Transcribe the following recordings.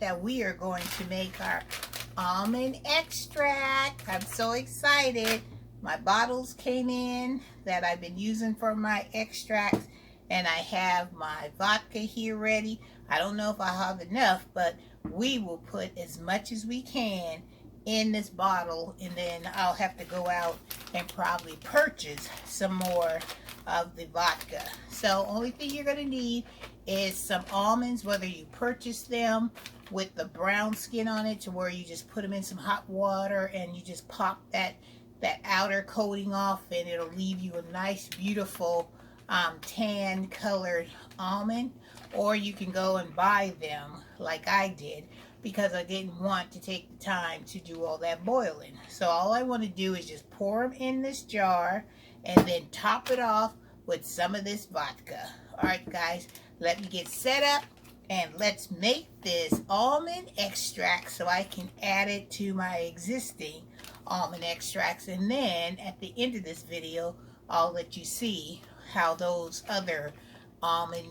that we are going to make our almond extract. I'm so excited. My bottles came in that I've been using for my extracts, and I have my vodka here ready. I don't know if I have enough, but we will put as much as we can in this bottle, and then I'll have to go out and probably purchase some more of the vodka. So only thing you're going to need is some almonds, whether you purchase them with the brown skin on it, to where you just put them in some hot water and you just pop that outer coating off, and it'll leave you a nice beautiful tan colored almond. Or you can go and buy them like I did, because I didn't want to take the time to do all that boiling. So all I want to do is just pour them in this jar and then top it off with some of this vodka. Alright guys, let me get set up and let's make this almond extract so I can add it to my existing almond extracts. And then at the end of this video, I'll let you see how those other almond,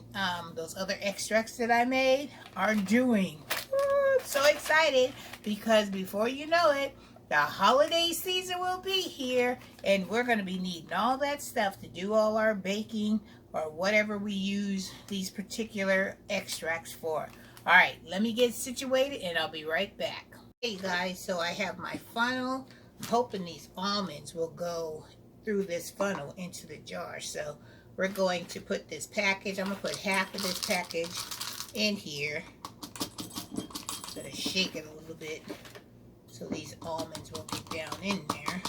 those other extracts that I made are doing. Ooh, I'm so excited, because before you know it, the holiday season will be here, and we're going to be needing all that stuff to do all our baking or whatever we use these particular extracts for. Alright, let me get situated and I'll be right back. Hey guys, so I have my funnel. I'm hoping these almonds will go through this funnel into the jar. So we're going to put this package, I'm going to put half of this package in here. Gotta shake it a little bit so these almonds will get down in there.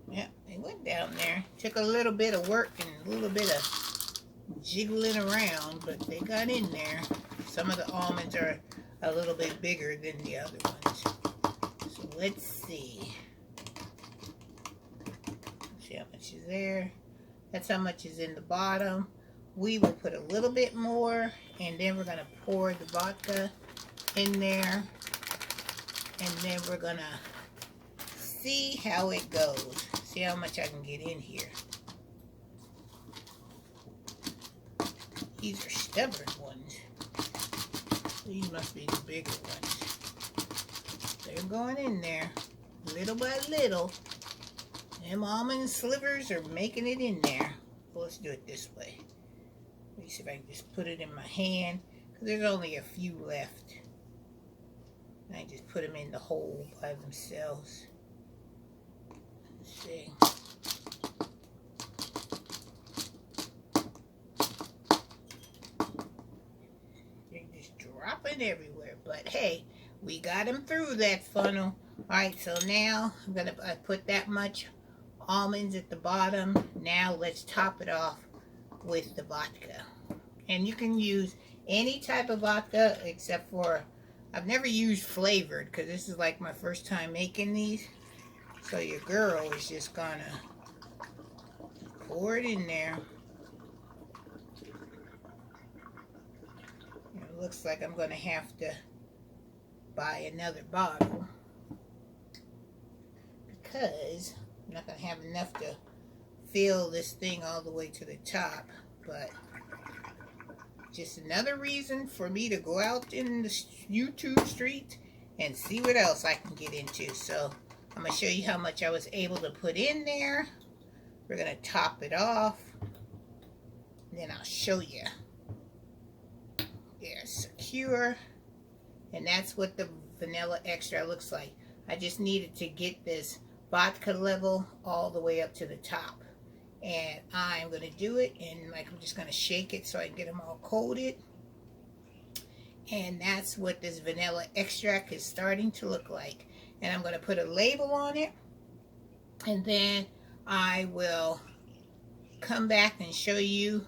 Yeah, they went down there. Took a little bit of work and a little bit of jiggling around, but they got in there. Some of the almonds are a little bit bigger than the other ones. So let's see. See how much is there. That's how much is in the bottom. We will put a little bit more, and then we're going to pour the vodka in there, and then we're going to see how it goes. See how much I can get in here. These are stubborn ones. These must be the bigger ones. They're going in there little by little. Them almond slivers are making it in there. Well, let's do it this way. Let me see if I can just put it in my hand, because there's only a few left. And I just put them in the hole by themselves. Let's see. They're just dropping everywhere. But hey, we got them through that funnel. Alright, so now I'm going to put that much almonds at the bottom. Now let's top it off with the vodka. And you can use any type of vodka except for, I've never used flavored, because this is like my first time making these. So your girl is just gonna pour it in there. It looks like I'm gonna have to buy another bottle, because I'm not gonna have enough to fill this thing all the way to the top. But just another reason for me to go out in the YouTube street and see what else I can get into. So I'm going to show you how much I was able to put in there. We're going to top it off. Then I'll show you. They're secure. And that's what the vanilla extra looks like. I just needed to get this vodka level all the way up to the top. And I'm going to do it, and like I'm just going to shake it so I can get them all coated. And that's what this vanilla extract is starting to look like. And I'm going to put a label on it, and then I will come back and show you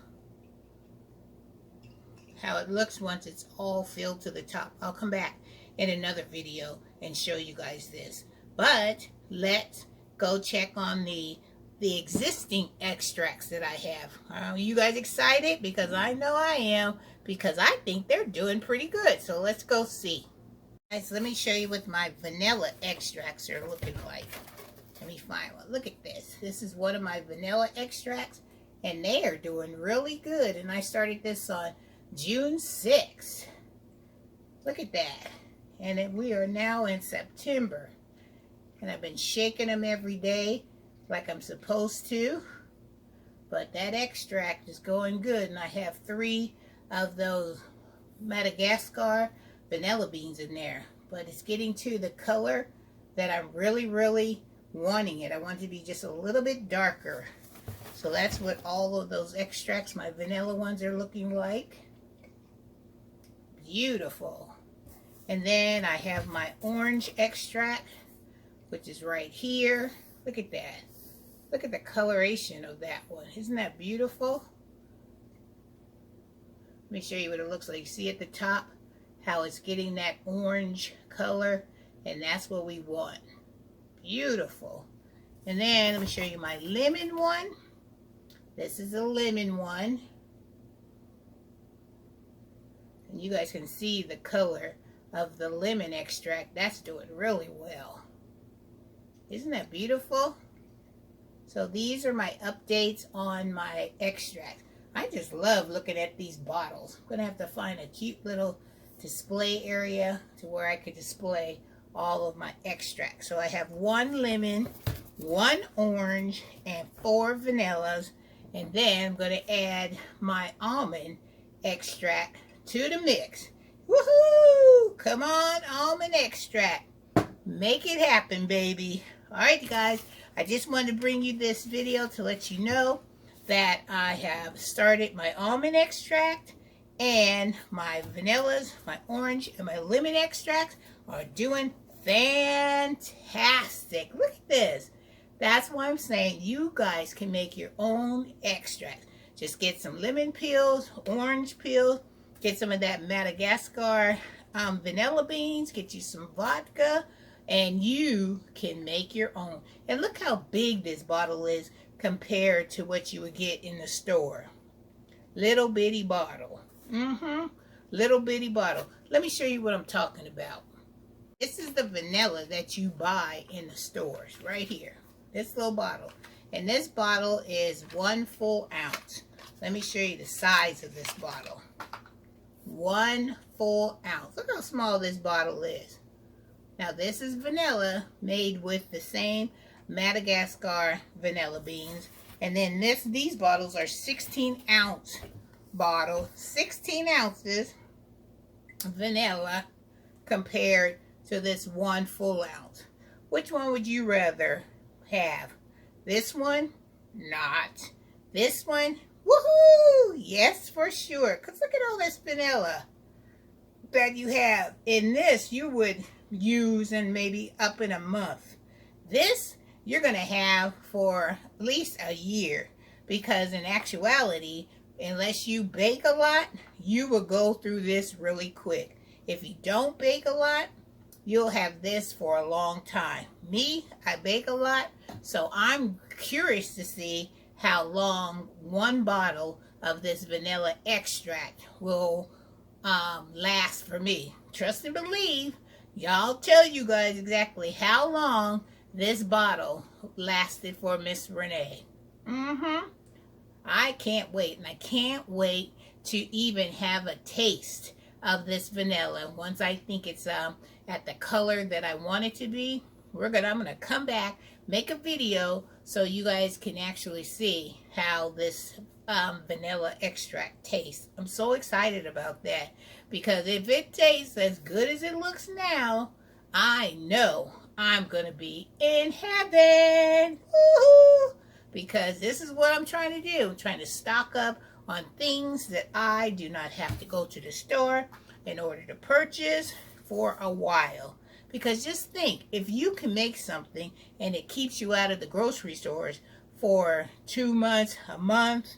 how it looks once it's all filled to the top. I'll come back in another video and show you guys this. But let's go check on the existing extracts that I have. Are you guys excited? Because I know I am, because I think they're doing pretty good. So let's go see. Guys, let me show you what my vanilla extracts are looking like. Let me find one. Look at this. This is one of my vanilla extracts, and they are doing really good. And I started this on June 6th. Look at that. And then we are now in September. And I've been shaking them every day like I'm supposed to. But that extract is going good. And I have 3 of those Madagascar vanilla beans in there. But it's getting to the color that I'm really wanting it. I want it to be just a little bit darker. So that's what all of those extracts, my vanilla ones, are looking like. Beautiful. And then I have my orange extract, which is right here. Look at that. Look at the coloration of that one. Isn't that beautiful? Let me show you what it looks like. See at the top how it's getting that orange color, and that's what we want. Beautiful. And then let me show you my lemon one. This is a lemon one. And you guys can see the color of the lemon extract. That's doing really well. Isn't that beautiful? So these are my updates on my extract. I just love looking at these bottles. I'm gonna have to find a cute little display area to where I could display all of my extracts. So I have 1 lemon, 1 orange, and 4 vanillas. And then I'm gonna add my almond extract to the mix. Woohoo! Come on, almond extract. Make it happen, baby. All right, guys. I just wanted to bring you this video to let you know that I have started my almond extract, and my vanillas, my orange, and my lemon extracts are doing fantastic. Look at this. That's why I'm saying you guys can make your own extract. Just get some lemon peels, orange peels, get some of that Madagascar vanilla beans, get you some vodka, and you can make your own. And look how big this bottle is compared to what you would get in the store. Little bitty bottle. Little bitty bottle. Let me show you what I'm talking about. This is the vanilla that you buy in the stores right here. This little bottle. And this bottle is 1 full ounce. Let me show you the size of this bottle. 1 full ounce. Look how small this bottle is. Now this is vanilla made with the same Madagascar vanilla beans. And then these bottles are 16 ounce bottle. 16 ounces vanilla compared to this 1 full ounce. Which one would you rather have? This one? Not. This one? Woohoo! Yes, for sure. Because look at all this vanilla that you have. In this, you would use in maybe up in a month. This, you're going to have for at least a year. Because in actuality, unless you bake a lot, you will go through this really quick. If you don't bake a lot, you'll have this for a long time. Me, I bake a lot, so I'm curious to see how long 1 bottle of this vanilla extract will last for me. Trust and believe, y'all tell you guys exactly how long this bottle lasted for Miss Renee. I can't wait, and I can't wait to even have a taste of this vanilla. Once I think it's at the color that I want it to be, I'm gonna come back, make a video so you guys can actually see how this vanilla extract tastes. I'm so excited about that, because if it tastes as good as it looks now, I know I'm gonna be in heaven. Woohoo! Because this is what I'm trying to do. I'm trying to stock up on things that I do not have to go to the store in order to purchase for a while. Because just think, if you can make something and it keeps you out of the grocery stores for 2 months, a month,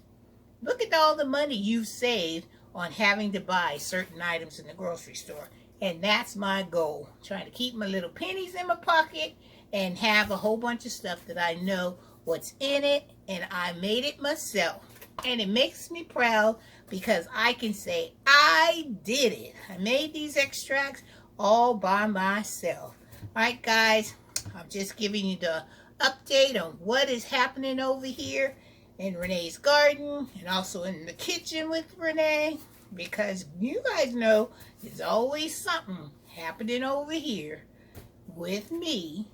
look at all the money you've saved on having to buy certain items in the grocery store. And that's my goal. Trying to keep my little pennies in my pocket and have a whole bunch of stuff that I know what's in it, and I made it myself. And it makes me proud because I can say I did it. I made these extracts all by myself. Alright guys, I'm just giving you the update on what is happening over here in Renee's garden and also in the kitchen with Renee, because you guys know there's always something happening over here with me,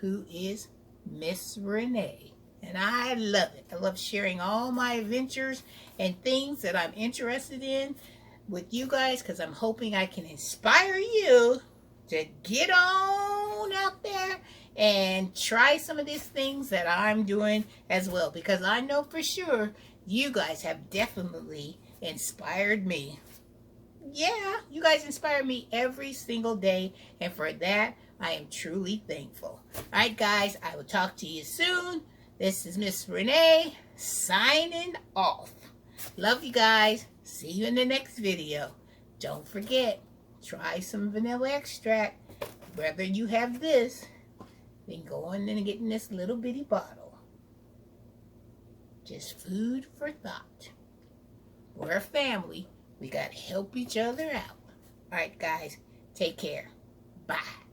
who is Miss Renee. And I love it. I love sharing all my adventures and things that I'm interested in with you guys, because I'm hoping I can inspire you to get on out there and try some of these things that I'm doing as well, because I know for sure you guys have definitely inspired me. Yeah, you guys inspire me every single day, and for that I am truly thankful. Alright guys, I will talk to you soon. This is Miss Renee signing off. Love you guys. See you in the next video. Don't forget, try some vanilla extract. Whether you have this, then go on and get in this little bitty bottle. Just food for thought. We're a family. We got to help each other out. Alright guys, take care. Bye.